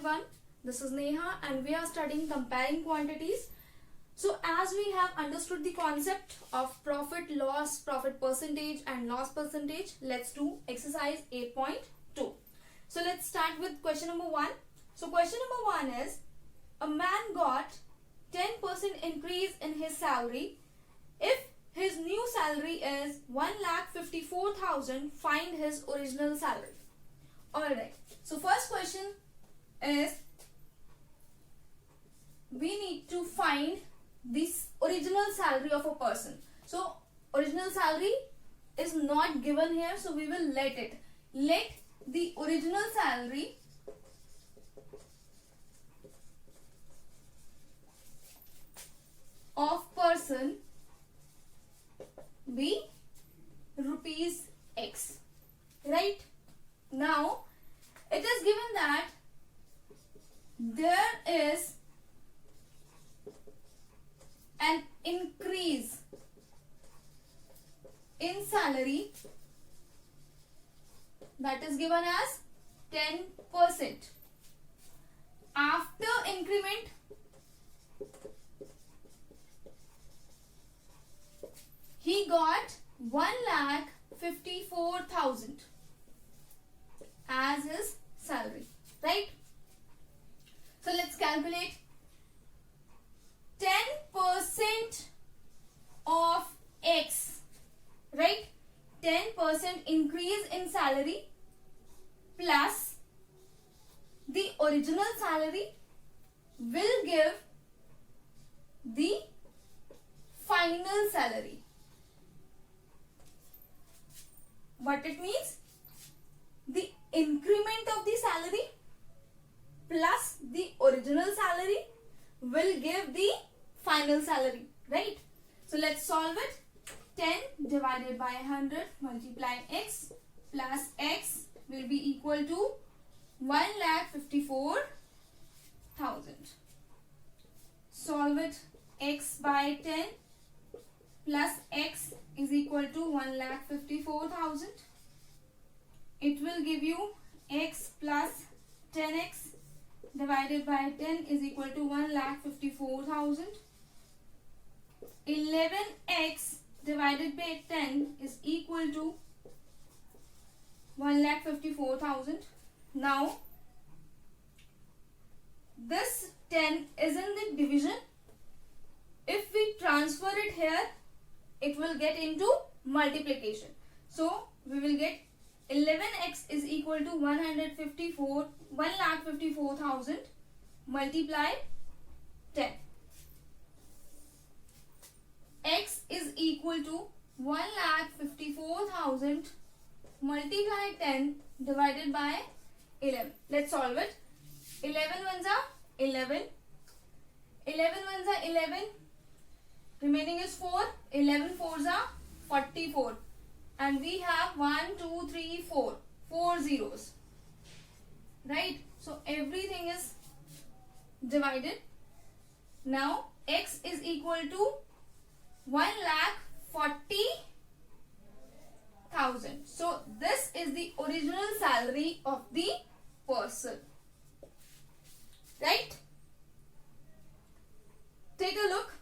everyone. This is Neha and we are studying comparing quantities. So as we have understood the concept of profit, loss, profit percentage and loss percentage, let's do exercise 8.2. So let's start with question number 1. So question number 1 is, a man got 10% increase in his salary. If his new salary is 1,54,000, find his original salary. Alright, so first question is, we need to find this original salary of a person. So original salary is not given here, so we will let the original salary of person be rupees X, right? Now it is given that there is an increase in salary that is given as 10%. After increment, he got 1,54,000 as his salary, right? So let's calculate 10% of X, right? 10% increase in salary plus the original salary will give the final salary. What it means? The increment of the salary plus the original salary will give the final salary, right? So let's solve it. 10 divided by 100 multiply X plus X will be equal to 1,54,000. Solve it. X by 10 plus X is equal to 1,54,000. It will give you X plus 10X divided by 10 is equal to 1,54,000. 11X divided by 10 is equal to 1,54,000. Now this 10 is in the division. If we transfer it here, it will get into multiplication. So we will get 11x is equal to 1,54,000 multiply 10. X is equal to 1,54,000 multiply 10 divided by 11. Let's solve it. 11 ones are 11. 11 ones are 11. Remaining is 4. 11 fours are 44. And we have 1, 2, 3, 4. 4 zeros. Right? So everything is divided. Now X is equal to 1,40,000. So this is the original salary of the person. Right? Take a look.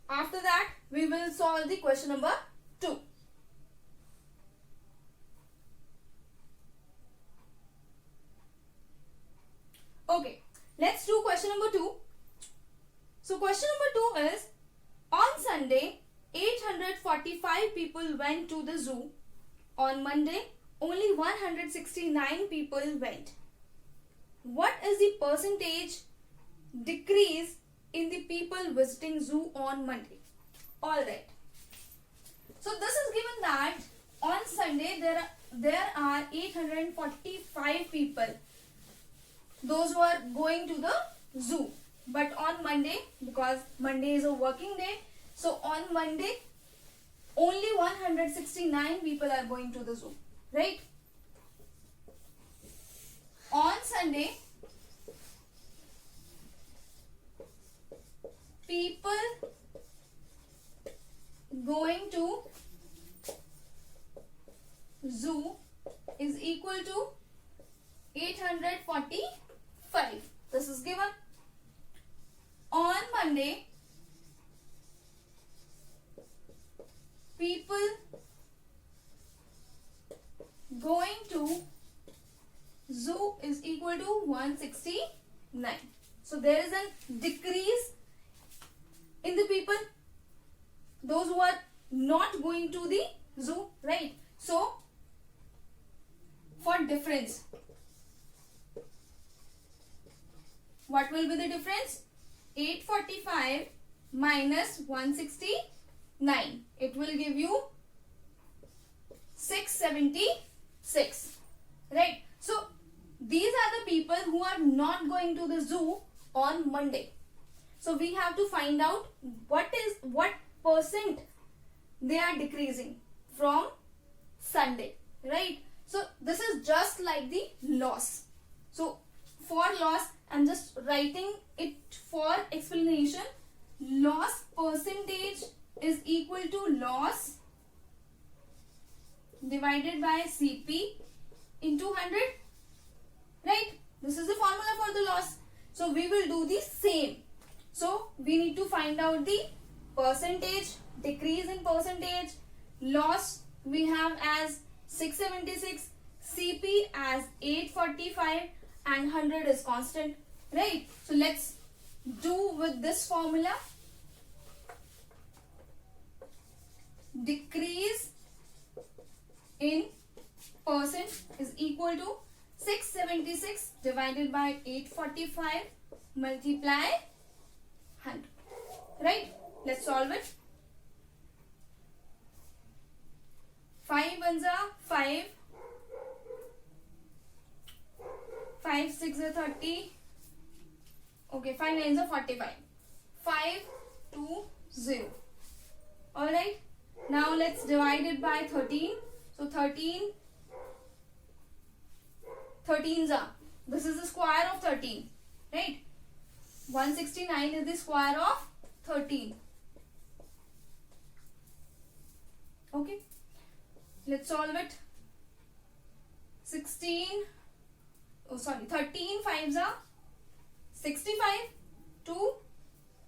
After that, we will solve the question number 2. Okay, let's do question number 2. So question number 2 is, on Sunday, 845 people went to the zoo. On Monday, only 169 people went. What is the percentage decrease in the people visiting zoo on Monday? Alright. So this is given that on Sunday there are 845 people, those who are going to the zoo. But on Monday, because Monday is a working day, so on Monday only 169 people are going to the zoo, right? On Sunday, people going to zoo is equal to 845, this is given. On Monday, people going to zoo is equal to 169. So there is a decrease in the people, those who are not going to the zoo, right? So for difference, what will be the difference? 845 minus 169. It will give you 676. Right? So these are the people who are not going to the zoo on Monday. So we have to find out what percent they are decreasing from Sunday. Right? So this is just like the loss. So for loss, I'm just writing it for explanation. Loss percentage is equal to loss divided by CP into 100. Right? This is the formula for the loss. So we will do the same. So we need to find out the percentage, decrease in percentage. Loss we have as 676, CP as 845, and 100 is constant. Right? So let's do with this formula. Decrease in percent is equal to 676 divided by 845 multiply 100. Right? Let's solve it. 5 ones are 5. 5 6 are 30. Okay, 5 9s are 45. 5 2 0. Alright. Now let's divide it by 13. So 13 13s are. This is the square of 13. Right? 169 is the square of 13. Okay. Let's solve it. 13 5s are 65. 2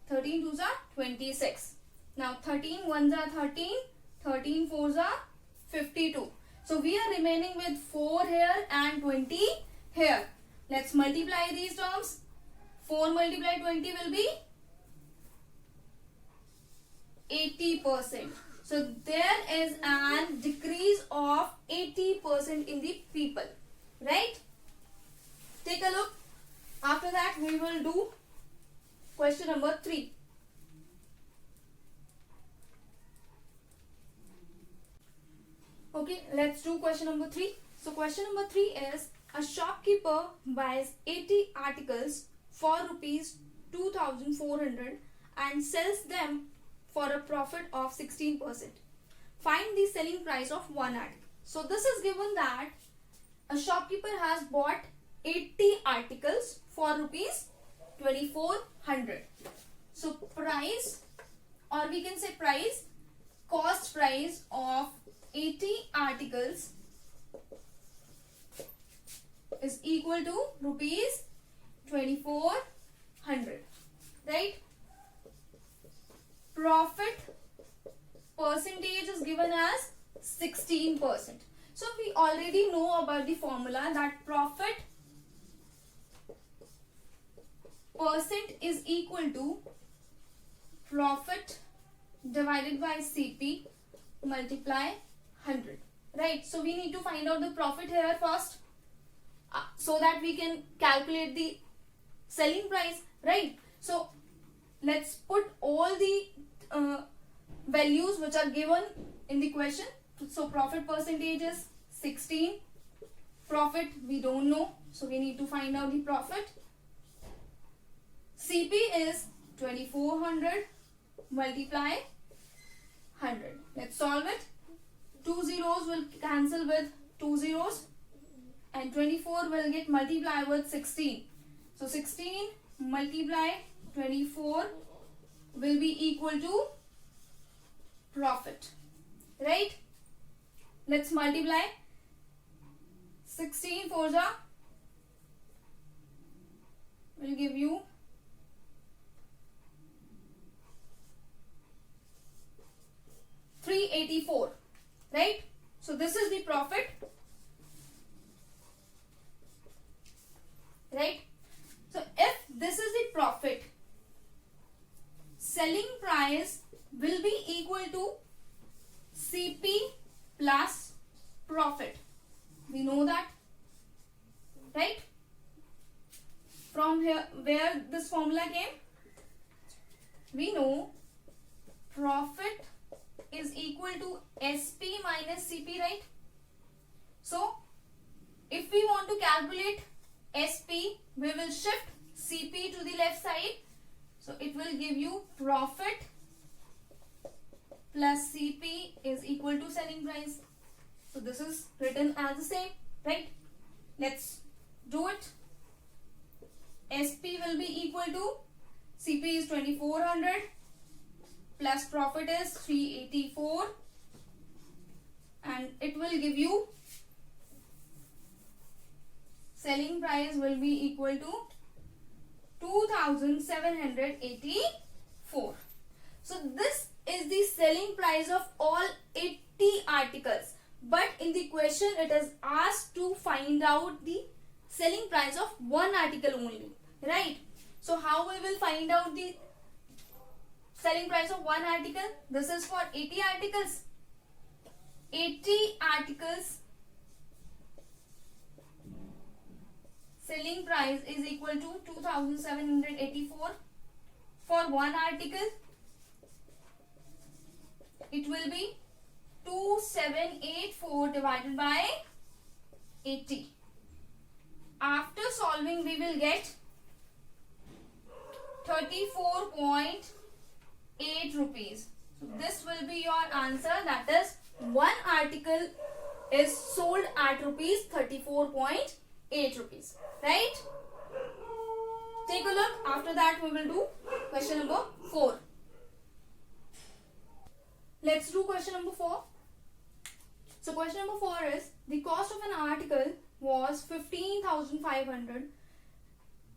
13 2s are 26. Now 13 1s are 13. 13 4s are 52. So we are remaining with 4 here and 20 here. Let's multiply these terms. 4 multiplied 20 will be 80%. So there is a decrease of 80% in the people. Right? Take a look. After that we will do question number 3. Okay, let's do question number 3. So question number 3 is, a shopkeeper buys 80 articles for rupees 2,400 and sells them for a profit of 16%. Find the selling price of one article. So this is given that a shopkeeper has bought 80 articles for rupees 2,400. So price, or we can say price, cost price of 80 articles is equal to rupees 2,400. Right? Profit percentage is given as 16%. So we already know about the formula that profit percent is equal to profit divided by CP multiply 100. Right? So we need to find out the profit here first, so that we can calculate the selling price. Right? So let's put all the values which are given in the question. So profit percentage is 16. Profit we don't know, so we need to find out the profit. CP is 2,400 multiply 100. Let's solve it. 2 zeros will cancel with 2 zeros and 24 will get multiplied with 16. So 16 multiply 24 will be equal to profit. Right? Let's multiply. 16 4s are will give you 384, right? So this is the profit, right? So if this is the profit, selling price will be equal to CP plus profit. We know that, right? From here, where this formula came, we know profit is equal to SP minus CP, right? So if we want to calculate SP, we will shift CP to the left side. So it will give you profit plus CP is equal to selling price. So this is written as the same, right? Let's do it. SP will be equal to CP is 2400 plus profit is 384, and it will give you selling price will be equal to 2784. So this is the selling price of all 80 articles, but in the question it is asked to find out the selling price of one article only, right? So how we will find out the selling price of one article? This is for 80 articles. 80 articles, selling price is equal to 2784. For one article, it will be 2784 divided by 80. After solving, we will get 34.8 rupees. So this will be your answer, that is one article is sold at rupees 34.8 rupees, right? Take a look. After that we will do question number 4. Let's do question number 4. So question number 4 is, the cost of an article was 15,500.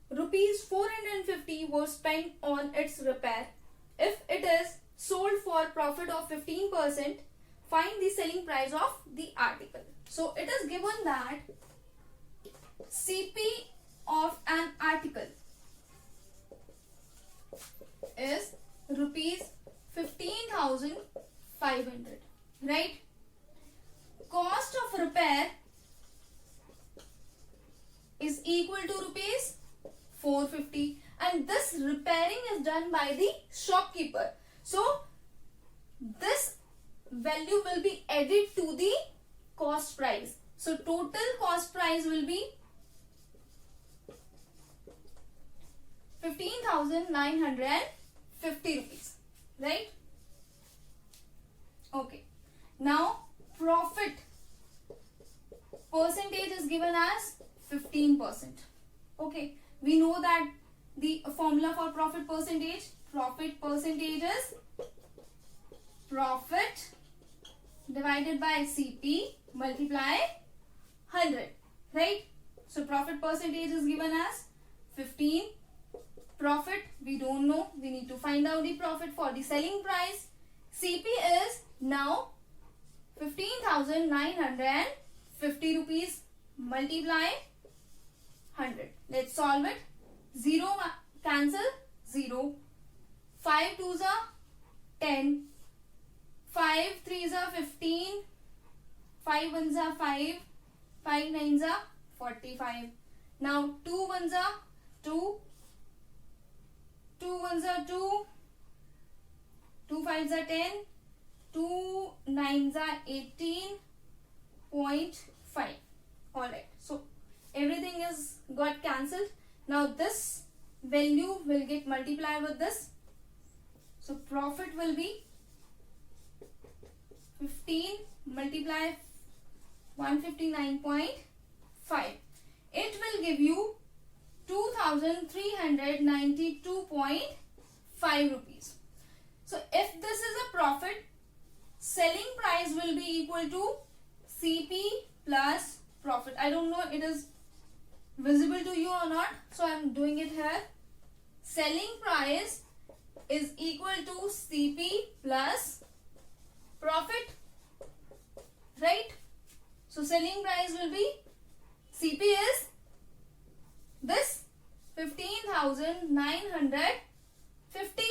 Rupees 450 was spent on its repair. If it is sold for profit of 15%, find the selling price of the article. So it is given that CP of an article is rupees 15,500, right? Cost of repair is equal to rupees 450, and this repairing is done by the shopkeeper. So this value will be added to the cost price. So total cost price will be 15,950 rupees, right? Okay. Now profit percentage is given as 15%. Okay. We know that the formula for profit percentage is profit divided by CP multiply 100, right? So profit percentage is given as 15. Profit we don't know, we need to find out the profit for the selling price. CP is now 15,950 rupees multiply 100. Let's solve it. 0 cancel, 0. 5 2s are 10. 5 3s are 15. 5 1s are 5. 5 9s are 45. Now 2 1s are 2. 2 1s are 2. 2 5s are 10. 2 9s are 18.5. Alright. So everything is got cancelled. Now this value will get multiplied with this. So profit will be 15 multiply 159.5. It will give you 2,392.5 rupees. So if this is a profit, selling price will be equal to CP plus profit. I don't know it is visible to you or not? So I am doing it here. Selling price is equal to CP plus profit, right? So selling price will be, CP is this 15,950,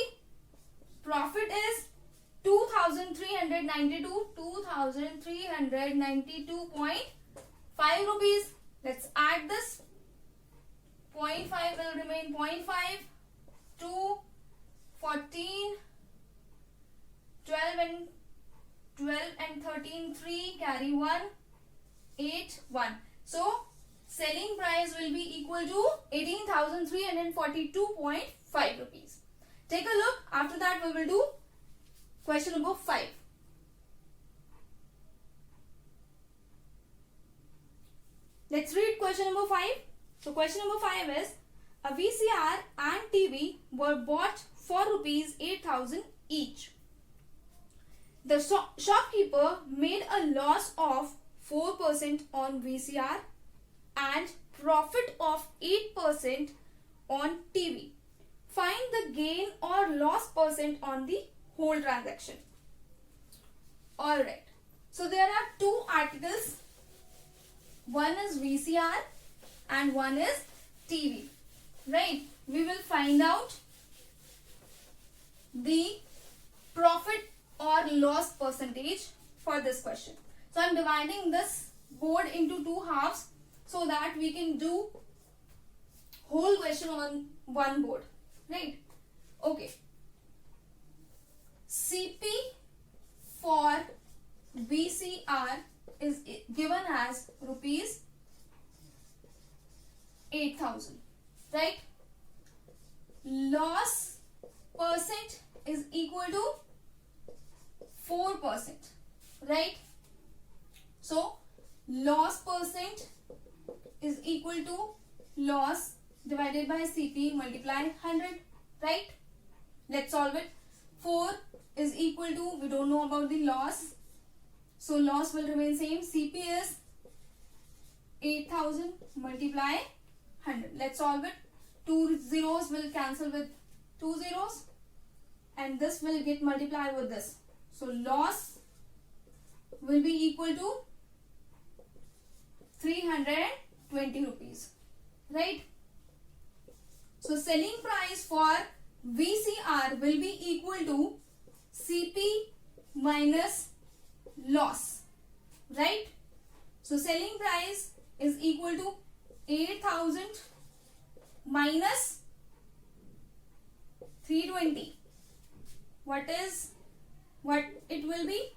profit is 2,392.5 rupees. Let's add this. 0.5 will remain 0.5, 2, 14, 12 and 13, 3, carry 1, 8, 1. So selling price will be equal to 18,342.5 rupees. Take a look. After that we will do question number 5. Let's read question number 5. So question number 5 is, a VCR and TV were bought for rupees 8,000 each. The shopkeeper made a loss of 4% on VCR and profit of 8% on TV. Find the gain or loss percent on the whole transaction. Alright. So there are two articles. One is VCR and one is TV. Right? We will find out the profit or loss percentage for this question. So I am dividing this board into two halves so that we can do whole question on one board. Right? Okay. CP for VCR is given as rupees 8,000. Right? Loss percent is equal to 4%. Right? So loss percent is equal to loss divided by CP multiply 100. Right? Let's solve it. 4 is equal to, we don't know about the loss, so loss will remain same. CP is 8,000 multiply 100. Let's solve it. 2 zeros will cancel with 2 zeros and this will get multiplied with this. So loss will be equal to 320 rupees. Right? So selling price for VCR will be equal to CP minus loss. Right? So selling price is equal to 8,000 minus 320. What it will be?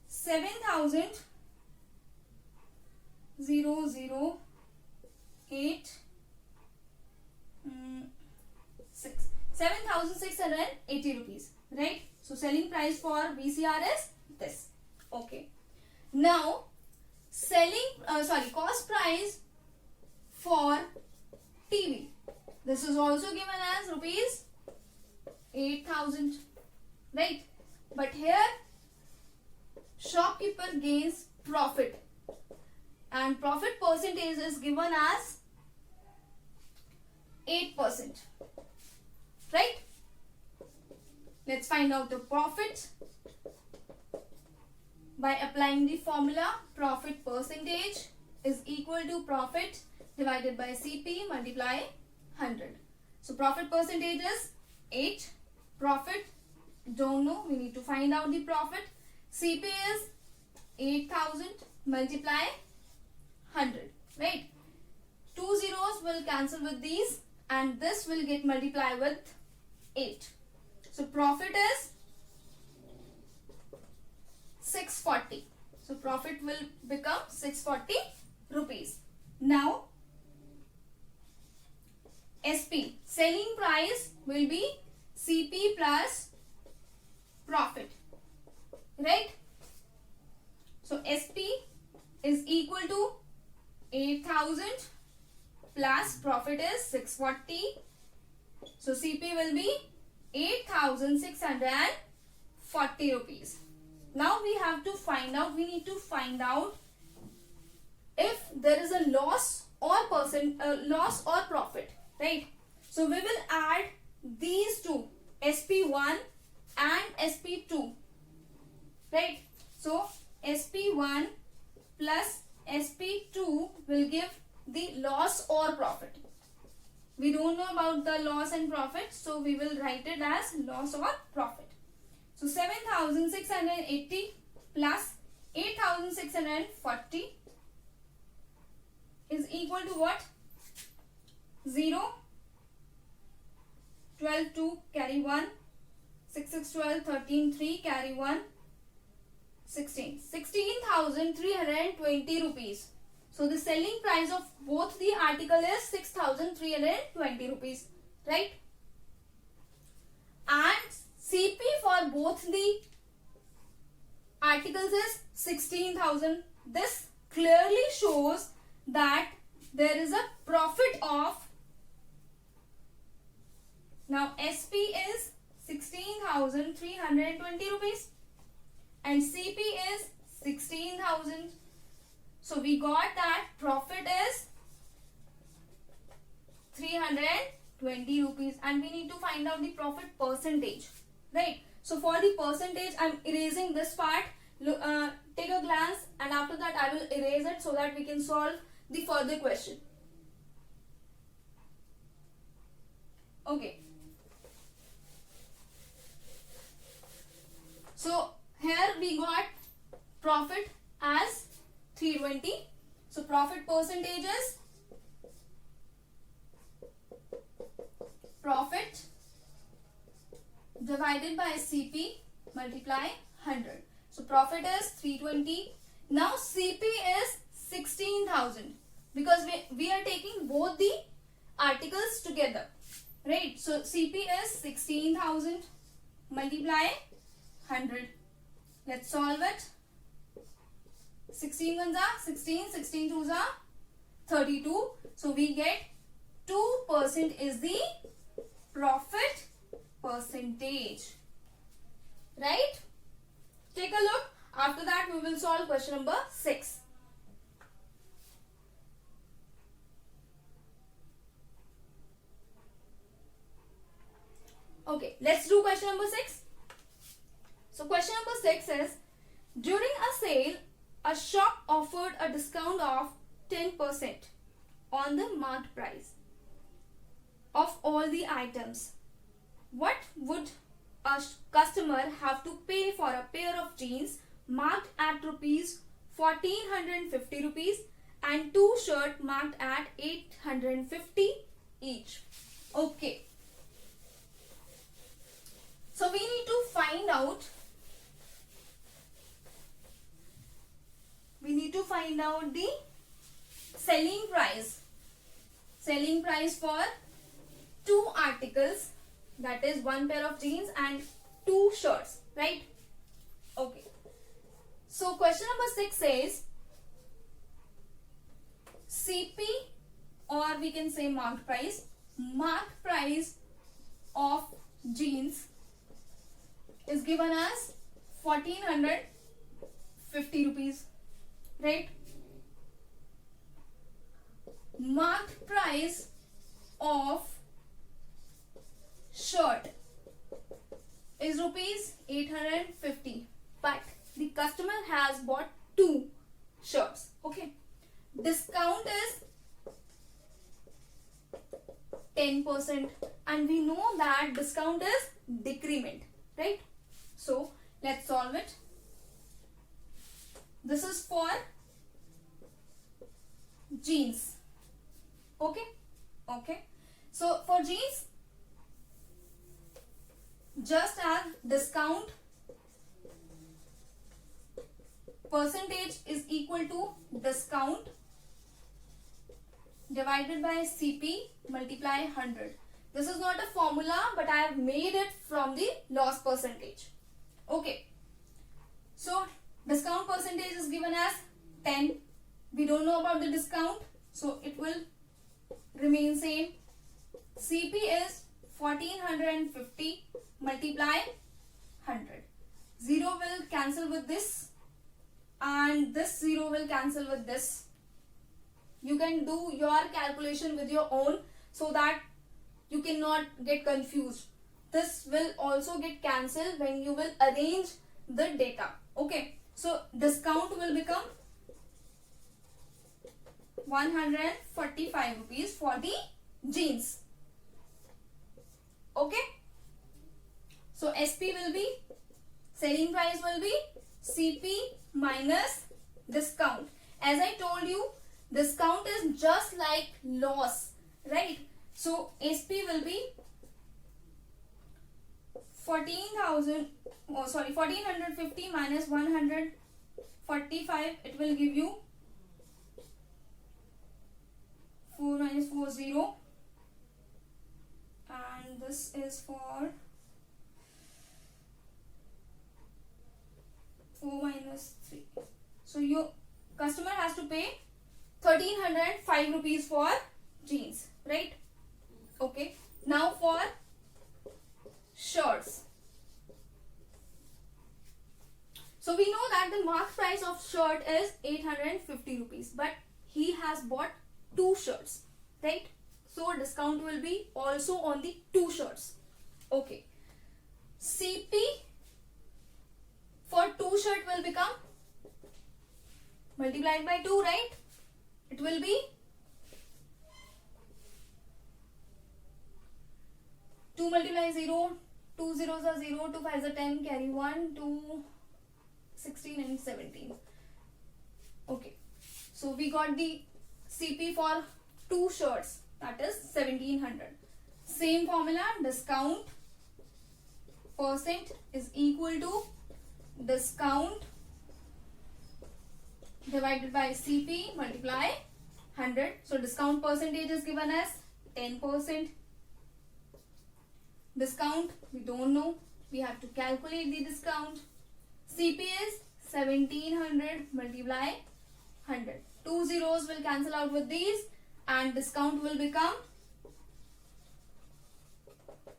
7,008 7,680 rupees. Right? So selling price for VCR is this. Okay. Now cost price for TV. This is also given as rupees 8,000. Right? But here shopkeeper gains profit and profit percentage is given as 8%. Right? Let's find out the profit by applying the formula. Profit percentage is equal to profit divided by CP multiply 100. So profit percentage is 8. Profit, don't know, we need to find out the profit. CP is 8,000 multiply 100. Right? 2 zeros will cancel with these and this will get multiplied with 8. So profit is 640. So profit will become 640 rupees. Now SP, selling price will be CP plus profit. Right? So SP is equal to 8,000 plus profit is 640. So CP will be 8,640 rupees. Now we have to find out, we need to find out if there is a loss loss or profit, right? So we will add these two, SP1 and SP2, right? So SP1 plus SP2 will give the loss or profit. We don't know about the loss and profit, so we will write it as loss or profit. So 7,680 plus 8,640 is equal to what? 0, 12, 2, carry 1, 6, 6, 12, 13, 3, carry 1, 16. 16,320 rupees. So the selling price of both the article is 6,320 rupees, right? And CP for both the articles is 16,000. This clearly shows that there is a profit of, now SP is 16,320 rupees and CP is 16,000. So we got that profit is 320 rupees and we need to find out the profit percentage, right? So for the percentage, I'm erasing this part. Look, take a glance and after that I will erase it so that we can solve the further question. Okay. So here we got profit as 320. So profit percentage is profit divided by CP multiply 100. So profit is 320. Now CP is 16,000 because we are taking both the articles together, right? So CP is 16,000 multiply 100. Let's solve it. 16 ones are 16, 16 twos are 32. So we get 2% is the profit percentage, right? Take a look. After that we will solve question number 6. Okay, let's do question number 6. So question number 6 is, during a sale, a shop offered a discount of 10% on the marked price of all the items. What would a customer have to pay for a pair of jeans marked at rupees 1450 rupees and 2 shirts marked at 850 each? Okay. So we need to find out the selling price for 2 articles, that is 1 pair of jeans and 2 shirts, right? Okay. So question number 6 says CP, or we can say marked price of jeans is given as 1450 rupees, right? Marked price of shirt is rupees 850, but the customer has bought 2 shirts. Okay, discount is 10% and we know that discount is decrement, right? So let's solve it. This is for jeans. Okay. So for jeans, just add discount percentage is equal to discount divided by CP multiply 100. This is not a formula, but I have made it from the loss percentage. Okay. So discount percentage is given as 10. We don't know about the discount, so it will remain same. CP is 1450 multiply 100. 0 will cancel with this and this 0 will cancel with this. You can do your calculation with your own so that you cannot get confused. This will also get cancelled when you will arrange the data. Okay, so discount will become 145 rupees for the jeans. Okay, so SP will be, selling price will be CP minus discount. As I told you, discount is just like loss, right? So SP will be 1450 minus 145. It will give you 4 minus 4 0, and this is for 4 minus 3. So your customer has to pay 1305 rupees for jeans, right? Okay, now for shirts. So we know that the mark price of shirt is 850 rupees, but he has bought 2 shirts, right? So discount will be also on the 2 shirts. Okay, CP for 2 shirt will become multiplied by 2, right? It will be 2 multiply 0, 2 zeros are 0, 2 5s are 10, carry 1, 2, 16 and 17. Okay, so we got the CP for 2 shirts, that is 1700. Same formula, discount percent is equal to discount divided by CP multiply 100. So discount percentage is given as 10%. Discount we don't know, we have to calculate the discount. CP is 1700 multiply 100. 2 zeros will cancel out with these and discount will become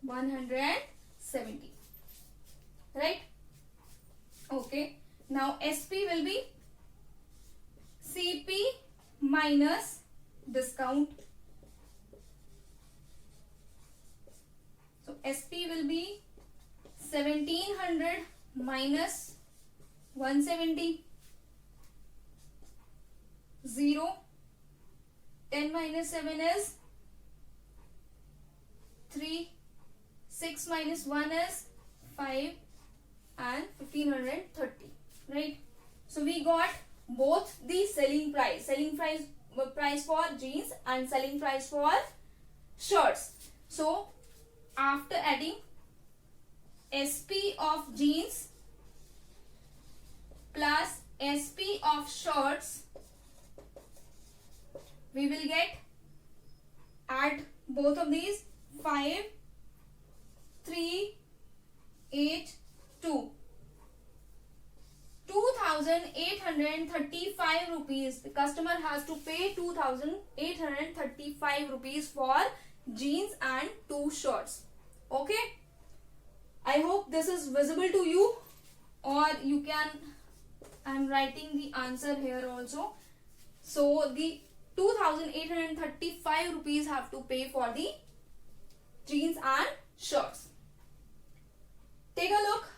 170, right? Okay, now SP will be CP minus discount. So SP will be 1700 minus 170, 0, 10 minus 7 is 3, 6 minus 1 is 5 and 1530, right? So we got both the selling price for jeans and selling price for shirts. So after adding SP of jeans plus SP of shirts, we will get, add both of these, 5, 3, 8, 2. 2835 rupees. The customer has to pay 2835 rupees for jeans and 2 shirts. Okay, I hope this is visible to you, or you can, I am writing the answer here also. So the 2835 rupees have to pay for the jeans and shirts. Take a look.